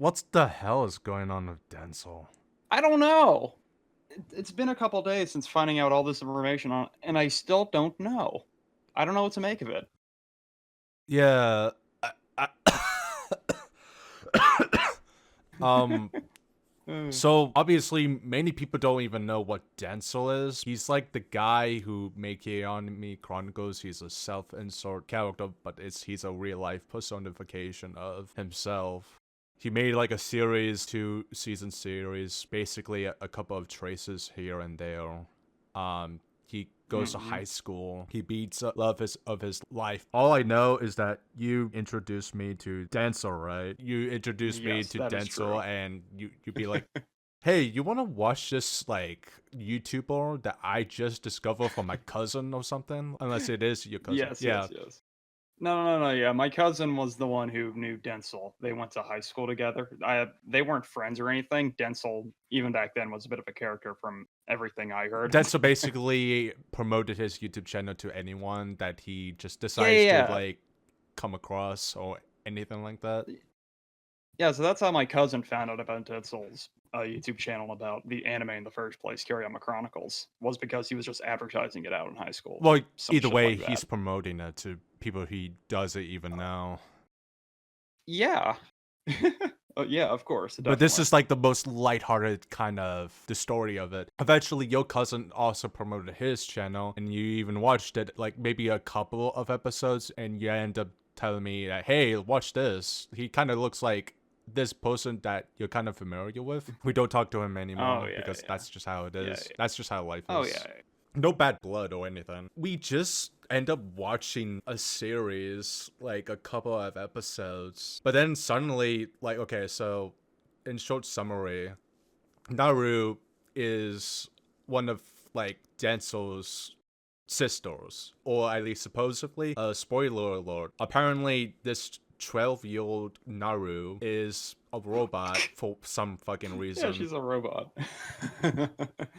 What the hell is going on with Dencil? I don't know. It's been a couple days since finding out all this information on, and I still don't know. I don't know what to make of it. Yeah. I, um. Uh, So obviously, many people don't even know what Dencil is. He's like the guy who made Keanu Chronicles. He's a self-insert character, but he's a real-life personification of himself. He made like a series, 2-season series, basically a couple of traces here and there. He goes to mhm. high school. He beats love of his life. All I know is that you introduced me to Dencil, right? You introduced me Yes, to that is Dencil, true. and you'd be like, "Hey, you want to watch this like YouTuber that I just discovered from my cousin or something?" Unless it is your cousin. Yes, Yeah, yes, yes. No. Yeah, my cousin was the one who knew Dencil. They went to high school together. They weren't friends or anything. Dencil, even back then, was a bit of a character from everything I heard. Dencil basically promoted his YouTube channel to anyone that he just Yeah, decides to yeah, like come across or anything like that. yeah. Yeah, so that's how my cousin found out about Denzel's YouTube channel about the anime in the first place, Kiriyama Chronicles, was because he was just advertising it out in high school. Well, Some either shit way, like he's that. promoting it to people he doesn't even know. Yeah. Yeah, of course, But this definitely. is like the most lighthearted kind of the story of it. Eventually, your cousin also promoted his channel, and you even watched it like maybe a couple of episodes, and you end up telling me that, hey, watch this. He kind of looks like this person that you're kind of familiar with. We don't talk to him Oh, anymore yeah, because yeah. that's just how it Yeah, is. yeah. That's just how life Oh, yeah, is. No bad blood or anything. We just end up watching a series, like a couple of episodes. But then suddenly, like, okay, so in short summary, Naru is one of like Densel's sisters, or at least supposedly. Spoiler alert. Apparently, this 12-year-old Naru is a robot for some fucking yeah. Yeah, reason. she's a robot.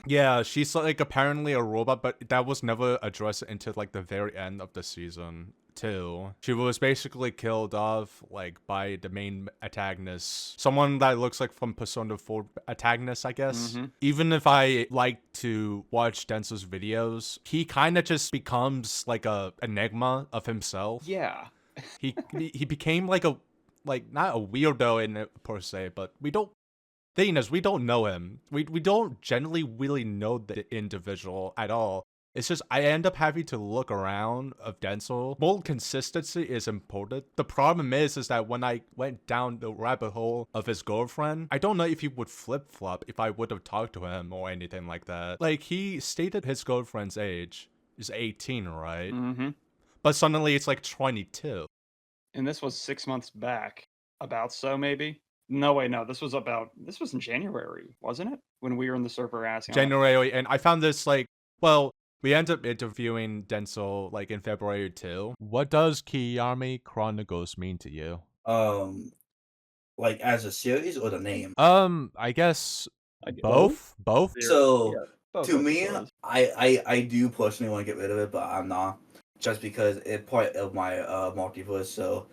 Yeah, she's like apparently a robot, but that was never addressed until like the very end of the season too. She was basically killed off like by the main antagonist, someone that looks like from Persona 4 antagonist, I guess. Mhm. Even if I like to watch Denzel's videos, he kind of just becomes like a enigma of himself. Yeah. He became like a like not a weirdo in it per se, but we don't thing is, we don't know him. We don't generally really know the individual at all. It's just I end up having to look around of Denzel. More consistency is important. The problem is that when I went down the rabbit hole of his girlfriend, I don't know if he would flip flop if I would have talked to him or anything like that. Like he stated his girlfriend's age is 18, right? Mhm. But suddenly it's like 22. And this was 6 months back. About so, maybe? No, wait, no, this was in January, wasn't it? When we were in the server asking all that. January, and I found this like, well, we ended up interviewing Dencil like in February too. What does Kiyami Chronicles mean to you? Um, like as a series or the name? I guess I get Both. both. So yeah, both to I me, suppose. I do personally want to get rid of it, but I'm not, just because it's part of my multiverse. So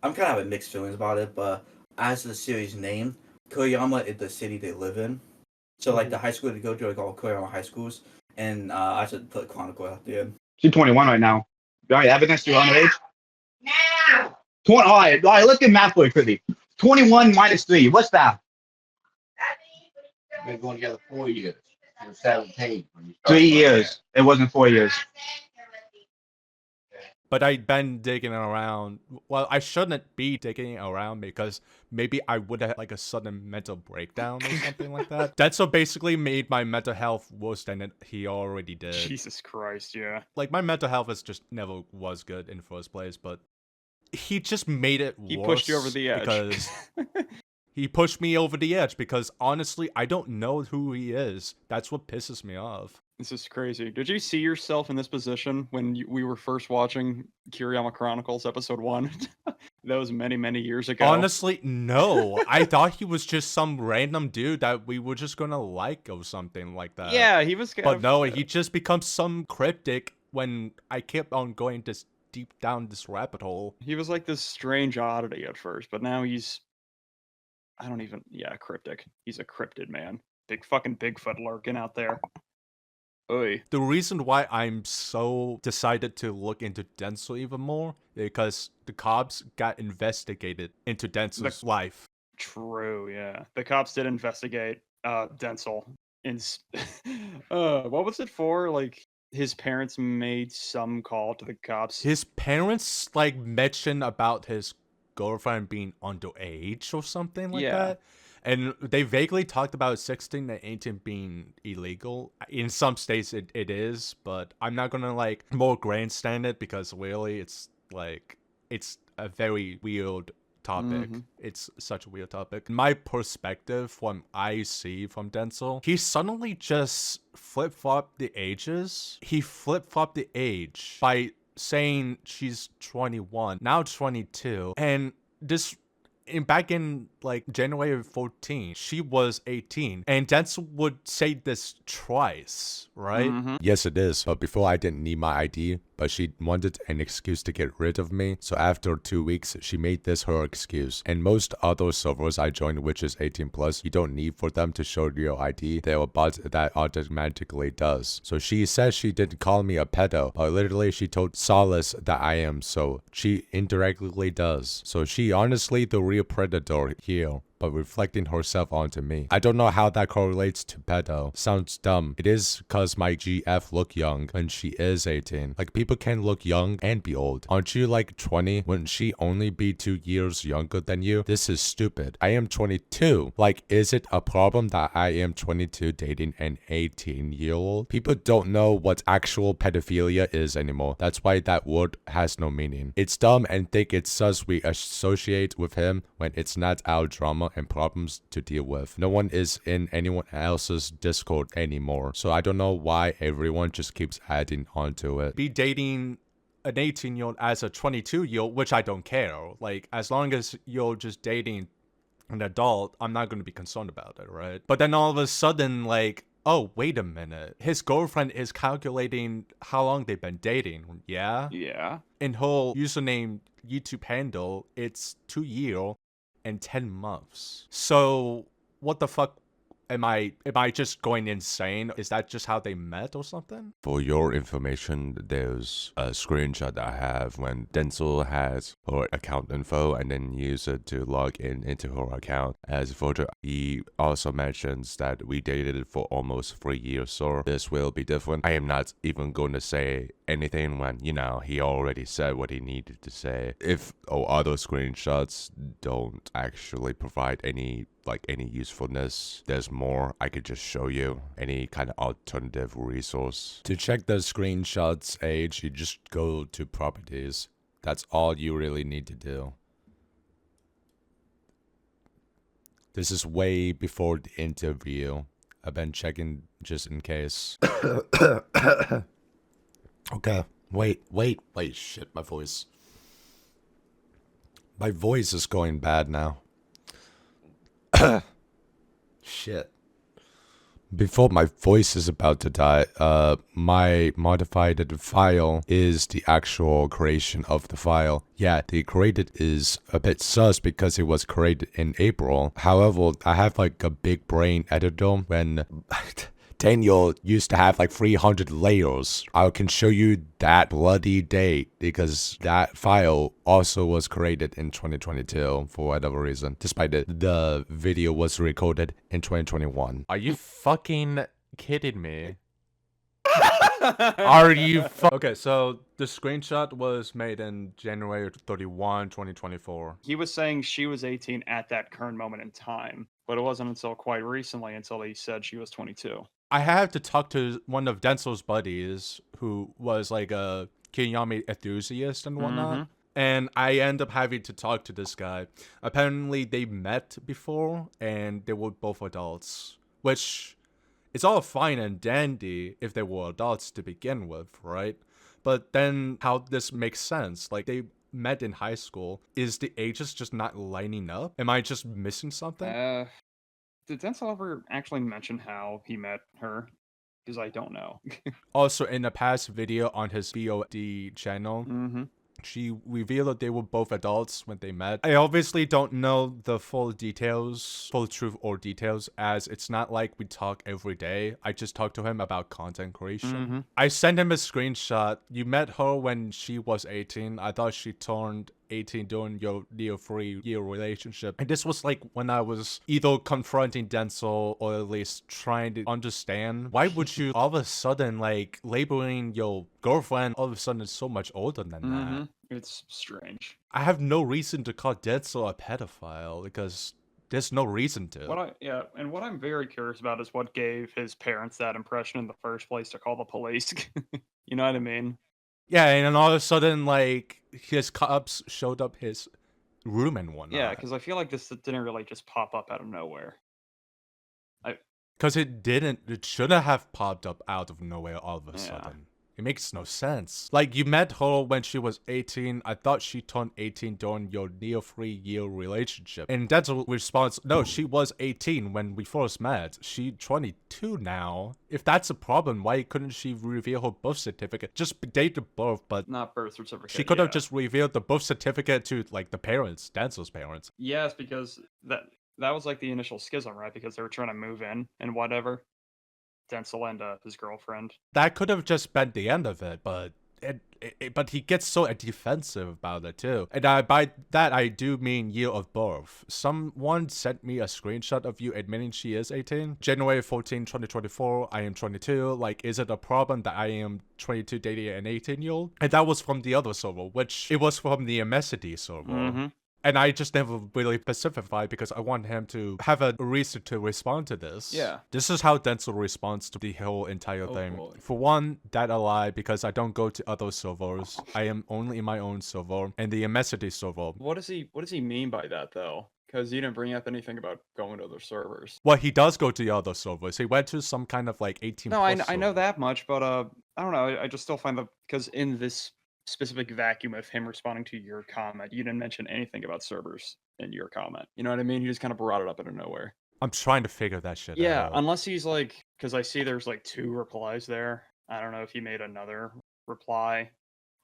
I'm kind of having mixed feelings about it. But as the series name, Koyama is the city they live in. So like the high school they go to are called Koyama high schools, and I should put Chronicle at the end. She's 21 right now. All right, evidence you're underage? No. 20, all right, let's get math for you, quickly. 21 minus 3. What's that? We've been going together 4 years. You're 17 when you 3 years. It wasn't 4 years. But I've been digging around. Well, I shouldn't be digging around because maybe I would have like a sudden mental breakdown or something like that. Dencil basically made my mental health worse than he already did. Jesus Christ, yeah. Like my mental health is just never was good in the first place, but he just made it worse. He pushed you over the edge. Because he pushed me over the edge because honestly, I don't know who he is. That's what pisses me off. This is crazy. Did you see yourself in this position when we were first watching Kiriyama Chronicles episode 1? That was many, many years ago. Honestly, no. I thought he was just some random dude that we were just gonna like or something like that. Yeah, he was kind But of. no, he just becomes some cryptic when I kept on going this deep down this rabbit hole. He was like this strange oddity at first, but now he's. I don't even. Yeah, cryptic. He's a cryptid man. Big fucking Bigfoot lurking out there. Oy. The reason why I'm so decided to look into Dencil even more because the cops got investigated into Dencil's life. True. Yeah, the cops did investigate Dencil. What was it for? Like his parents made some call to the cops. His parents like mentioned about his girlfriend being underage or something like Yeah. that. And they vaguely talked about 16 and 18 being illegal. In some states it is, but I'm not gonna like more grandstand it because really it's like it's a very weird topic. It's such a weird topic. My perspective from I see from Dencil, he suddenly just flip-flopped the ages. He flip-flopped the age by saying she's 21, now 22. And this back in like January of 14, she was 18. And Dencil would say this twice, right? Yes, it is. But before I didn't need my ID, but she wanted an excuse to get rid of me. So after 2 weeks, she made this her excuse. And most other servers I joined, which is 18 plus, you don't need for them to show your ID. There are bots that automatically does. So she says she didn't call me a pedo, but literally she told Solace that I am. So she indirectly does. So she honestly the real predator here, but reflecting herself onto me. I don't know how that correlates to pedo. Sounds dumb. It is cause my GF look young when she is 18. Like people can look young and be old. Aren't you like 20? Wouldn't she only be 2 years younger than you? This is stupid. I am 22. Like is it a problem that I am 22 dating an 18-year-old? People don't know what actual pedophilia is anymore. That's why that word has no meaning. It's dumb and think it's sus we associate with him when it's not our drama and problems to deal with. No one is in anyone else's Discord anymore. So I don't know why everyone just keeps adding onto it. Be dating an 18-year-old as a 22-year-old, which I don't care. Like, as long as you're just dating an adult, I'm not going to be concerned about it, right? But then all of a sudden, like, oh, wait a minute. His girlfriend is calculating how long they've been dating, yeah? Yeah. In her username YouTube handle, it's 2 years and 10 months. So what the fuck am I just going insane? Is that just how they met or something? For your information, there's a screenshot I have when Dencil has her account info and then use it to log into her account as a photo. He also mentions that we dated for almost 3 years, so this will be different. I am not even going to say anything when, you know, he already said what he needed to say. If other screenshots don't actually provide any usefulness, there's more I could just show you, any kind of alternative resource. To check the screenshots age, you just go to properties. That's all you really need to do. This is way before the interview. I've been checking just in case. Okay, wait, shit, my voice. My voice is going bad now. Shit. Before my voice is about to die, my modified file is the actual creation of the file. Yeah, the created is a bit sus because it was created in April. However, I have like a big brain editor when Daniel used to have like 300 layers. I can show you that bloody date because that file also was created in 2022 for whatever reason, despite the video was recorded in 2021. Are you fucking kidding me? Are you Okay, so the screenshot was made in January 31, 2024. He was saying she was 18 at that current moment in time, but it wasn't until quite recently until he said she was 22. I had to talk to one of Dencil's buddies who was like a Kiriyami enthusiast and whatnot. And I end up having to talk to this guy. Apparently they met before and they were both adults, which it's all fine and dandy if they were adults to begin with, right? But then how this makes sense, like they met in high school. Is the ages just not lining up? Am I just missing something? Did Dencil ever actually mention how he met her? Because I don't know. Also, in a past video on his VOD channel, She revealed that they were both adults when they met. I obviously don't know the full details, full truth or details, as it's not like we talk every day. I just talk to him about content creation. I sent him a screenshot. You met her when she was 18. I thought she turned 18 during your near 3-year relationship. And this was like when I was either confronting Dencil or at least trying to understand why would you all of a sudden like labeling your girlfriend all of a sudden is so much older than that. It's strange. I have no reason to call Dencil a pedophile because there's no reason to. What I'm very curious about is what gave his parents that impression in the first place to call the police. You know what I mean? Yeah, and then all of a sudden, like, his cops showed up his room and whatnot. Yeah, because I feel like this didn't really just pop up out of nowhere. Because it didn't. It shouldn't have popped up out of nowhere all of a sudden. It makes no sense. Like, you met her when she was 18. I thought she turned 18 during your near 3-year relationship. And that's a response. No, she was 18 when we first met. She's 22 now. If that's a problem, why couldn't she reveal her birth certificate? Just date of birth, but Not birth certificate. she could have just revealed the birth certificate to, like, the parents, Dencil's parents. Yes, because that was like the initial schism, right? Because they were trying to move in and whatever. Dencil and his girlfriend. That could have just been the end of it, but but he gets so defensive about it too. And by that I do mean year of birth. Someone sent me a screenshot of you admitting she is 18. January 14, 2024, I am 22. Like, is it a problem that I am 22 dating an 18-year-old? And that was from the other server, which it was from the Immensity server. And I just never really specified because I want him to have a reason to respond to this. Yeah. This is how Dencil responds to the whole entire thing. boy. For one, that a lie because I don't go to other servers. I am only in my own server and the Immensity server. What does he mean by that though? Because you didn't bring up anything about going to other servers. Well, he does go to the other servers. He went to some kind of like 18 No, plus I know server. that much, but I don't know. I just still find because in this specific vacuum of him responding to your comment, you didn't mention anything about servers in your comment. You know what I mean? You just kind of brought it up out of nowhere. I'm trying to figure that shit Yeah, out. unless he's like, because I see there's like 2 replies there. I don't know if he made another reply,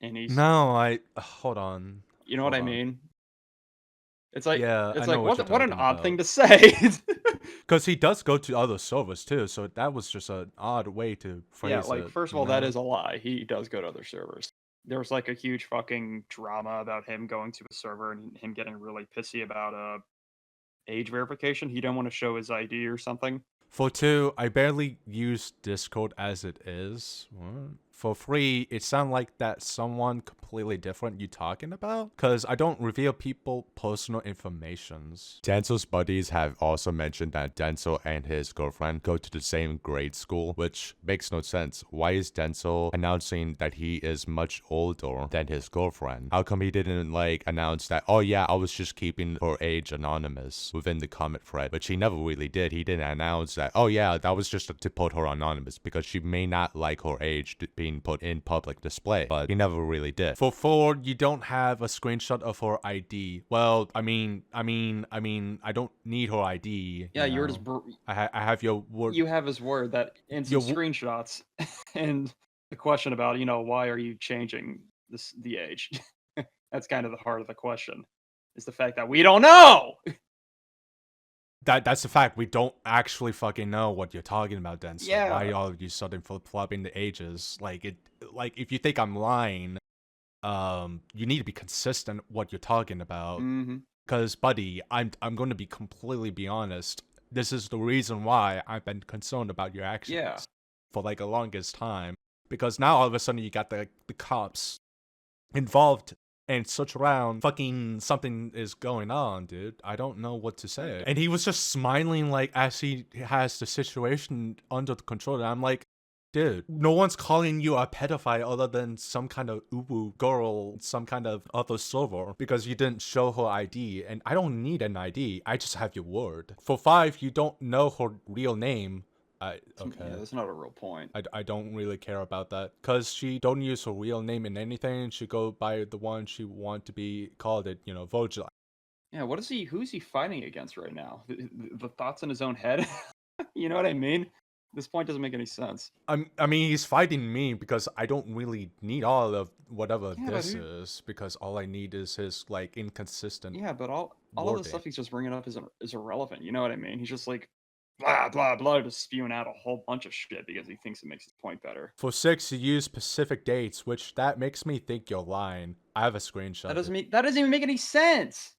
and he's No, hold on. you know what I hold on. mean? It's like Yeah, it's I know like what you're what an talking odd thing about. to say. Because he does go to other servers too, so that was just an odd way to phrase Yeah, it. like first of you all, that know? is a lie. He does go to other servers. There was like a huge fucking drama about him going to a server and him getting really pissy about age verification. He didn't want to show his ID or something. For 2, I barely use Discord as it is. What? For 3, it sounds like that someone completely different you talking about? Because I don't reveal people personal informations. Dencil's buddies have also mentioned that Dencil and his girlfriend go to the same grade school, which makes no sense. Why is Dencil announcing that he is much older than his girlfriend? How come he didn't like announce that, oh yeah, I was just keeping her age anonymous within the comment thread, which he never really did. He didn't announce that, oh yeah, that was just to put her anonymous because she may not like her age being put in public display, but he never really did. For 4, you don't have a screenshot of her ID. Well, I mean, I don't need her ID. Yeah, you you're know? just I have your word. you have his word that in some screenshots, and the question about why are you changing the age? That's kind of the heart of the question. Is the fact that we don't know. That's the fact. We don't actually fucking know what you're talking about, then. So Yeah. why are you suddenly flip-flopping the ages? Like if you think I'm lying, you need to be consistent what you're talking about. Because, buddy, I'm going to be completely be honest. This is the reason why I've been concerned about your actions for like the longest time. Because now all of a sudden you got the cops involved and search around, fucking something is going on, dude. I don't know what to say. And he was just smiling like as he has the situation under control. And I'm like, dude, no one's calling you a pedophile other than some kind of uwu girl, some kind of other server, because you didn't show her ID. And I don't need an ID. I just have your word. For 5, you don't know her real name. Okay. Yeah, that's not a real point. I don't really care about that because she don't use her real name in anything. She go by the one she want to be called it, Vogel. Yeah, who's he fighting against right now? The thoughts in his own head? You know what I mean? This point doesn't make any sense. I mean, he's fighting me because I don't really need all of whatever Yeah, but this who- is, because all I need is his like inconsistent. Yeah, but all of wording. the stuff he's just bringing up is irrelevant. You know what I mean? He's just like blah blah blah, just spewing out a whole bunch of shit because he thinks it makes his point better. For 6, you use specific dates, which that makes me think you're lying. I have a screenshot. That doesn't even make any sense.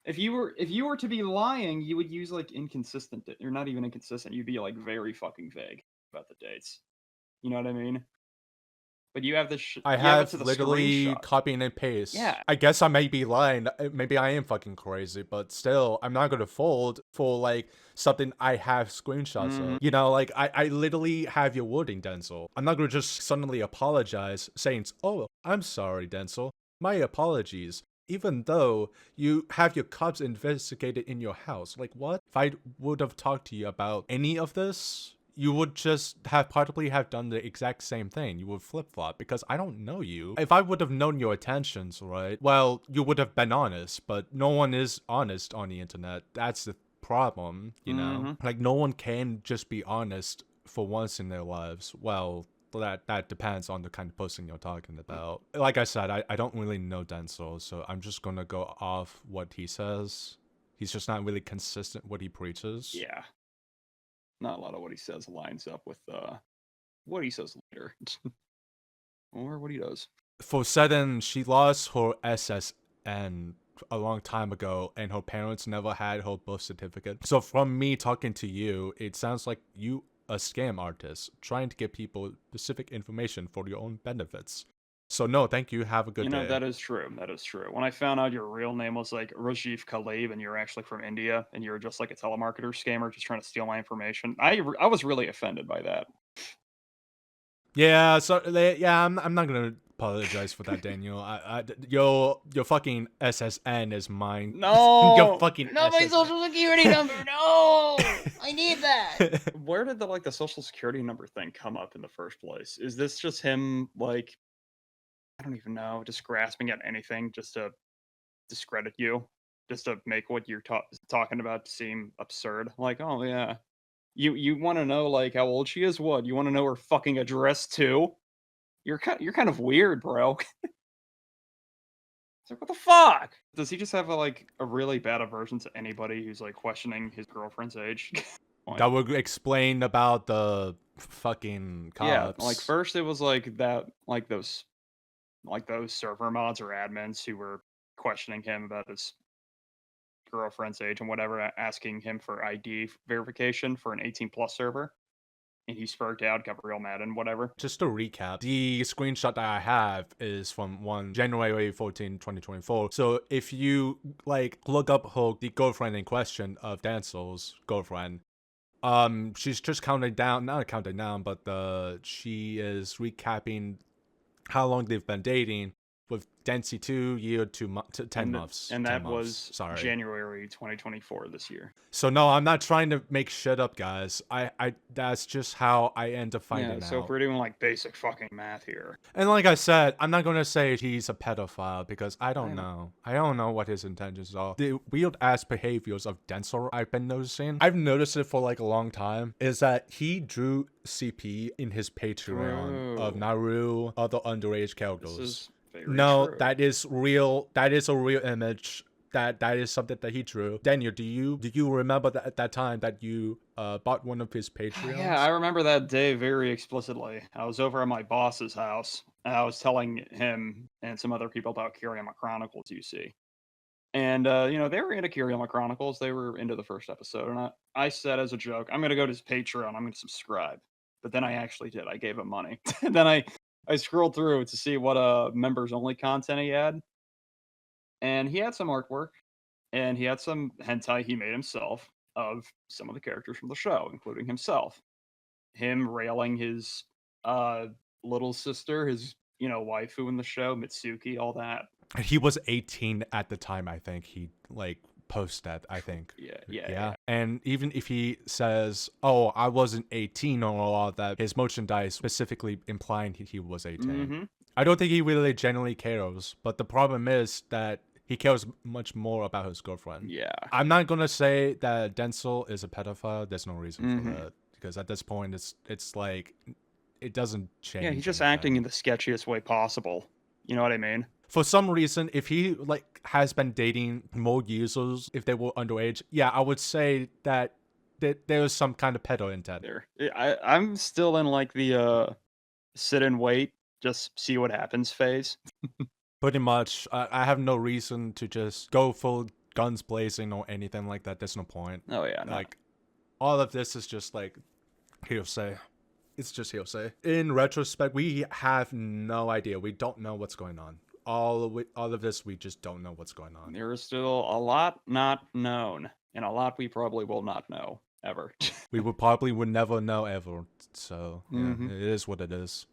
If you were to be lying, you would use like inconsistent. You're not even inconsistent. You'd be like very fucking vague about the dates. You know what I mean? But you have this. I you it have to the literally screenshot. copying and paste. Yeah. I guess I may be lying. Maybe I am fucking crazy, but still, I'm not gonna fold for like something I have screenshots of. You know, like I literally have your wording, Dencil. I'm not gonna just suddenly apologize saying, "Oh, I'm sorry, Dencil. My apologies." Even though you have your cops investigated in your house. Like, what? If I would have talked to you about any of this, you would just have probably have done the exact same thing. You would flip-flop because I don't know you. If I would have known your intentions, right? Well, you would have been honest, but no one is honest on the internet. That's the problem, you know? Like, no one can just be honest for once in their lives. Well, that depends on the kind of person you're talking about. Like I said, I don't really know Dencil, so I'm just gonna go off what he says. He's just not really consistent what he preaches. Yeah. Not a lot of what he says lines up with what he says later. Or what he does. For 7, she lost her SSN a long time ago, and her parents never had her birth certificate. So from me talking to you, it sounds like you a scam artist trying to get people specific information for your own benefits. So no, thank you. Have a good day. That is true. That is true. When I found out your real name was like Rajiv Khalib and you're actually from India and you're just like a telemarketer scammer just trying to steal my information, I was really offended by that. Yeah, so yeah, I'm not gonna apologize for that, Daniel. Your fucking SSN is mine. No, your fucking Not my SSN. social security number. No, I need that. Where did the social security number thing come up in the first place? Is this just him like, I don't even know, just grasping at anything just to discredit you, just to make what you're talking about seem absurd? Like, oh yeah, you want to know like how old she is? What, you want to know her fucking address too? You're kind of weird, bro. It's like, what the fuck? Does he just have a really bad aversion to anybody who's like questioning his girlfriend's age? That would explain about the fucking cops. Yeah, like first it was like that, like those server mods or admins who were questioning him about his girlfriend's age and whatever, asking him for ID verification for an 18+ server. And he sparked out, got real mad and whatever. Just to recap, the screenshot that I have is from January 14, 2024. So if you like look up the girlfriend in question of Dencil's girlfriend, she's just not counting down, but she is recapping how long they've been dating with Dencil 2 year to 10 months. And 10 that months, was sorry. January 2024 this year. So no, I'm not trying to make shit up, guys. I that's just how I end up finding out. So if we're doing like basic fucking math here. And like I said, I'm not gonna say he's a pedophile because I don't know. I don't know what his intentions are. The weird ass behaviors of Dencil I've been noticing. I've noticed it for like a long time. Is that he drew CP in his Patreon of Naru, other underage characters. This is very No, true. that is real. That is a real image. That is something that he drew. Daniel, do you remember that at that time that you bought one of his Patreons? Yeah, I remember that day very explicitly. I was over at my boss's house, and I was telling him and some other people about Kiriyama Chronicles, you see. And, they were into Kiriyama Chronicles. They were into the first episode. And I said as a joke, I'm going to go to his Patreon. I'm going to subscribe. But then I actually did. I gave him money. Then I scrolled through to see what members-only content he had. And he had some artwork. And he had some hentai he made himself of some of the characters from the show, including himself. Him railing his little sister, his, waifu in the show, Mitsuki, all that. He was 18 at the time, I think. He posted that, I think. Yeah. And even if he says, "Oh, I wasn't 18" or all that, his merchandise specifically implying he was 18. I don't think he really genuinely cares. But the problem is that he cares much more about his girlfriend. Yeah. I'm not gonna say that Dencil is a pedophile. There's no reason for Mhm. that because at this point, it's like it doesn't change. Yeah, he's just anything. acting in the sketchiest way possible. You know what I mean? For some reason, if he like has been dating more users, if they were underage, yeah, I would say that there's some kind of pedo intent. There. I'm still in like the sit and wait, just see what happens phase. Pretty much, I have no reason to just go full guns blazing or anything like that. There's no point. Oh yeah, no. Like, all of this is just like hearsay. It's just hearsay. In retrospect, we have no idea. We don't know what's going on. All of this, we just don't know what's going on. There is still a lot not known, and a lot we probably will not know ever. We would never know ever. So yeah, Mhm. it is what it is.